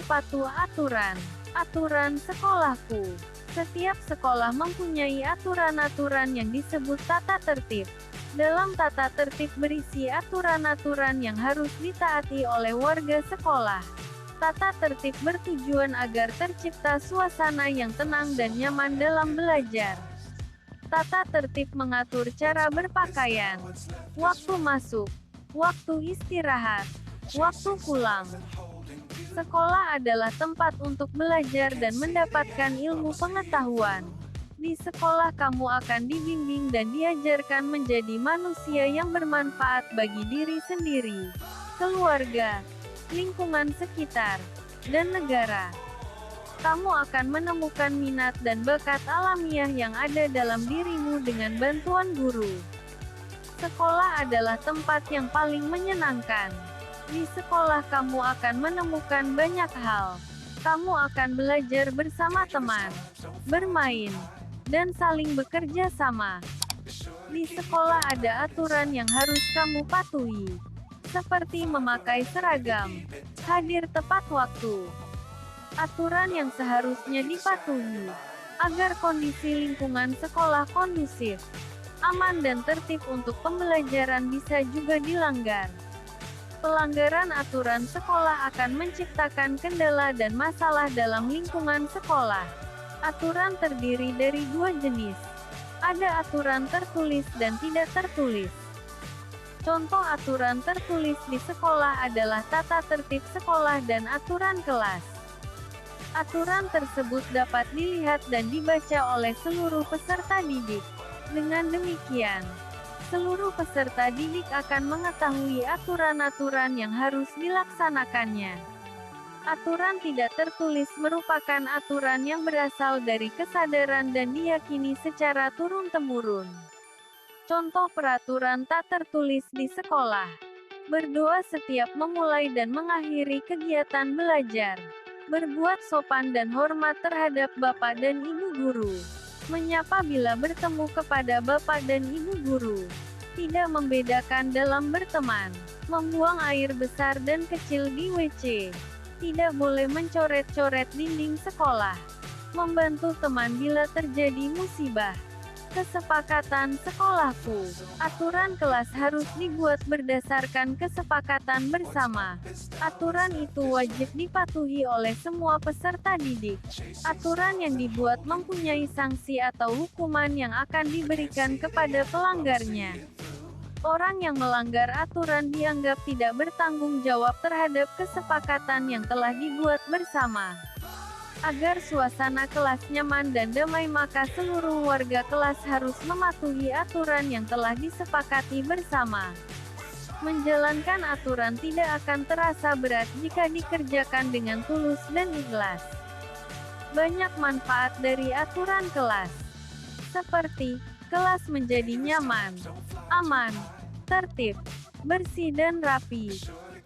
sepatu aturan. Aturan sekolahku. Setiap sekolah mempunyai aturan-aturan yang disebut tata tertib. Dalam tata tertib berisi aturan-aturan yang harus ditaati oleh warga sekolah. Tata tertib bertujuan agar tercipta suasana yang tenang dan nyaman dalam belajar. Tata tertib mengatur cara berpakaian, waktu masuk, waktu istirahat, waktu pulang. Sekolah adalah tempat untuk belajar dan mendapatkan ilmu pengetahuan. Di sekolah kamu akan dibimbing dan diajarkan menjadi manusia yang bermanfaat bagi diri sendiri, keluarga, lingkungan sekitar, dan negara. Kamu akan menemukan minat dan bakat alamiah yang ada dalam dirimu dengan bantuan guru. Sekolah adalah tempat yang paling menyenangkan. Di sekolah kamu akan menemukan banyak hal. Kamu akan belajar bersama teman, bermain, dan saling bekerja sama. Di sekolah ada aturan yang harus kamu patuhi, seperti memakai seragam, hadir tepat waktu. Aturan yang seharusnya dipatuhi, agar kondisi lingkungan sekolah kondusif, aman dan tertib untuk pembelajaran bisa juga dilanggar. Pelanggaran aturan sekolah akan menciptakan kendala dan masalah dalam lingkungan sekolah. Aturan terdiri dari dua jenis. Ada aturan tertulis dan tidak tertulis. Contoh aturan tertulis di sekolah adalah tata tertib sekolah dan aturan kelas. Aturan tersebut dapat dilihat dan dibaca oleh seluruh peserta didik. Dengan demikian, seluruh peserta didik akan mengetahui aturan-aturan yang harus dilaksanakannya. Aturan tidak tertulis merupakan aturan yang berasal dari kesadaran dan diyakini secara turun-temurun. Contoh peraturan tak tertulis di sekolah. Berdoa setiap memulai dan mengakhiri kegiatan belajar. Berbuat sopan dan hormat terhadap bapak dan ibu guru. Menyapa bila bertemu kepada bapak dan ibu guru. Tidak membedakan dalam berteman. Membuang air besar dan kecil di WC. Tidak boleh mencoret-coret dinding sekolah. Membantu teman bila terjadi musibah. Kesepakatan sekolahku. Aturan kelas harus dibuat berdasarkan kesepakatan bersama. Aturan itu wajib dipatuhi oleh semua peserta didik. Aturan yang dibuat mempunyai sanksi atau hukuman yang akan diberikan kepada pelanggarnya. Orang yang melanggar aturan dianggap tidak bertanggung jawab terhadap kesepakatan yang telah dibuat bersama. Agar suasana kelas nyaman dan damai, maka seluruh warga kelas harus mematuhi aturan yang telah disepakati bersama. Menjalankan aturan tidak akan terasa berat jika dikerjakan dengan tulus dan ikhlas. Banyak manfaat dari aturan kelas, seperti kelas menjadi nyaman, aman, tertib, bersih dan rapi.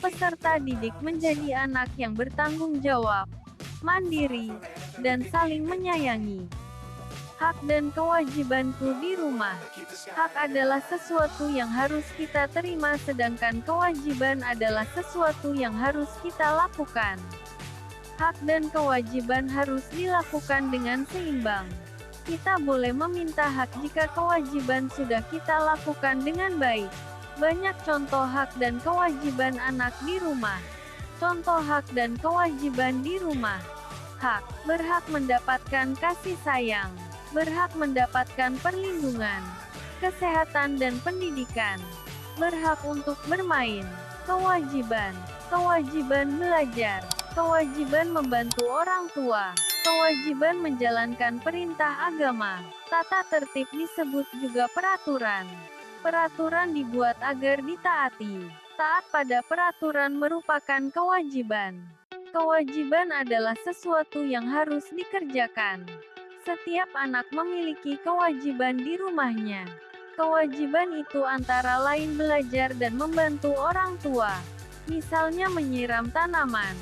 Peserta didik menjadi anak yang bertanggung jawab, mandiri, dan saling menyayangi. Hak dan kewajibanku di rumah. Hak adalah sesuatu yang harus kita terima, sedangkan kewajiban adalah sesuatu yang harus kita lakukan. Hak dan kewajiban harus dilakukan dengan seimbang. Kita boleh meminta hak jika kewajiban sudah kita lakukan dengan baik. Banyak contoh hak dan kewajiban anak di rumah. Contoh hak dan kewajiban di rumah. Hak, berhak mendapatkan kasih sayang, berhak mendapatkan perlindungan, kesehatan dan pendidikan, berhak untuk bermain. Kewajiban, kewajiban belajar, kewajiban membantu orang tua, kewajiban menjalankan perintah agama. Tata tertib disebut juga peraturan. Peraturan dibuat agar ditaati. Taat pada peraturan merupakan kewajiban. Kewajiban adalah sesuatu yang harus dikerjakan. Setiap anak memiliki kewajiban di rumahnya. Kewajiban itu antara lain belajar dan membantu orang tua. Misalnya menyiram tanaman,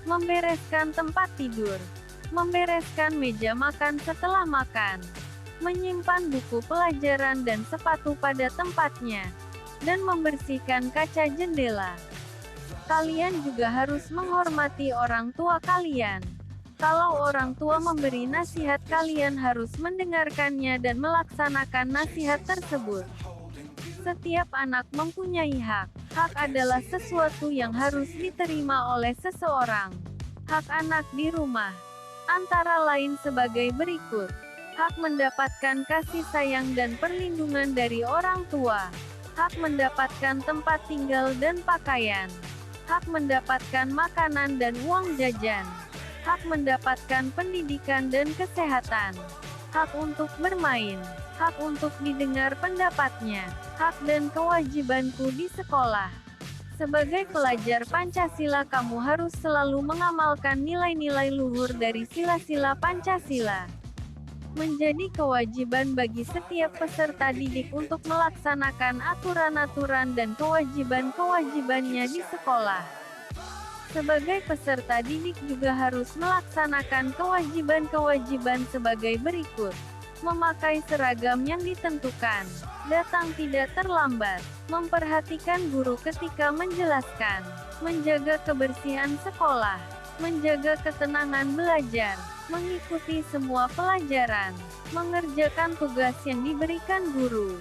membereskan tempat tidur, membereskan meja makan setelah makan, menyimpan buku pelajaran dan sepatu pada tempatnya, dan membersihkan kaca jendela. Kalian juga harus menghormati orang tua kalian. Kalau orang tua memberi nasihat, kalian harus mendengarkannya dan melaksanakan nasihat tersebut. Setiap anak mempunyai hak. Hak adalah sesuatu yang harus diterima oleh seseorang. Hak anak di rumah, antara lain sebagai berikut. Hak mendapatkan kasih sayang dan perlindungan dari orang tua. Hak mendapatkan tempat tinggal dan pakaian. Hak mendapatkan makanan dan uang jajan. Hak mendapatkan pendidikan dan kesehatan. Hak untuk bermain. Hak untuk didengar pendapatnya. Hak dan kewajibanku di sekolah. Sebagai pelajar Pancasila, kamu harus selalu mengamalkan nilai-nilai luhur dari sila-sila Pancasila. Menjadi kewajiban bagi setiap peserta didik untuk melaksanakan aturan-aturan dan kewajiban-kewajibannya di sekolah. Sebagai peserta didik juga harus melaksanakan kewajiban-kewajiban sebagai berikut. Memakai seragam yang ditentukan. Datang tidak terlambat. Memperhatikan guru ketika menjelaskan. Menjaga kebersihan sekolah. Menjaga ketenangan belajar. Mengikuti semua pelajaran, mengerjakan tugas yang diberikan guru,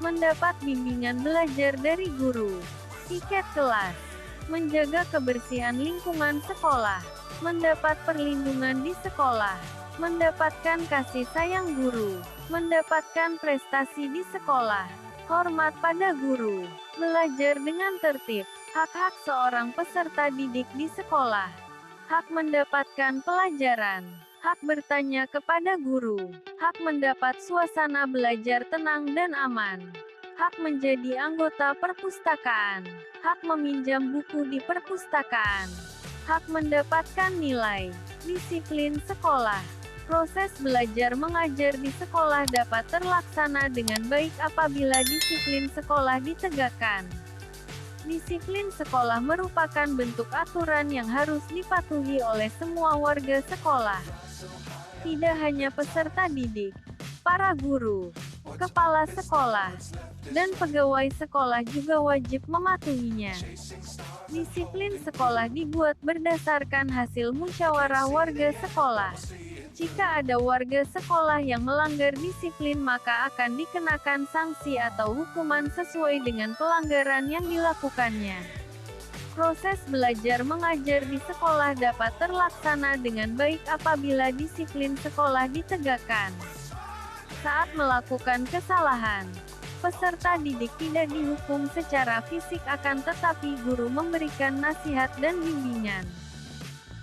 mendapat bimbingan belajar dari guru, tiket kelas, menjaga kebersihan lingkungan sekolah, mendapat perlindungan di sekolah, mendapatkan kasih sayang guru, mendapatkan prestasi di sekolah, hormat pada guru, belajar dengan tertib, hak-hak seorang peserta didik di sekolah, hak mendapatkan pelajaran, hak bertanya kepada guru, hak mendapat suasana belajar tenang dan aman, hak menjadi anggota perpustakaan, hak meminjam buku di perpustakaan, hak mendapatkan nilai, disiplin sekolah. Proses belajar mengajar di sekolah dapat terlaksana dengan baik apabila disiplin sekolah ditegakkan. Disiplin sekolah merupakan bentuk aturan yang harus dipatuhi oleh semua warga sekolah. Tidak hanya peserta didik, para guru, kepala sekolah, dan pegawai sekolah juga wajib mematuhinya. Disiplin sekolah dibuat berdasarkan hasil musyawarah warga sekolah. Jika ada warga sekolah yang melanggar disiplin, maka akan dikenakan sanksi atau hukuman sesuai dengan pelanggaran yang dilakukannya. Proses belajar mengajar di sekolah dapat terlaksana dengan baik apabila disiplin sekolah ditegakkan. Saat melakukan kesalahan, peserta didik tidak dihukum secara fisik, akan tetapi guru memberikan nasihat dan bimbingan.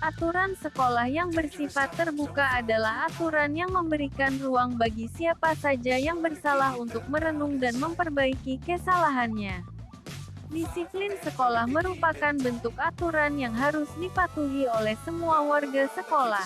Aturan sekolah yang bersifat terbuka adalah aturan yang memberikan ruang bagi siapa saja yang bersalah untuk merenung dan memperbaiki kesalahannya. Disiplin sekolah merupakan bentuk aturan yang harus dipatuhi oleh semua warga sekolah.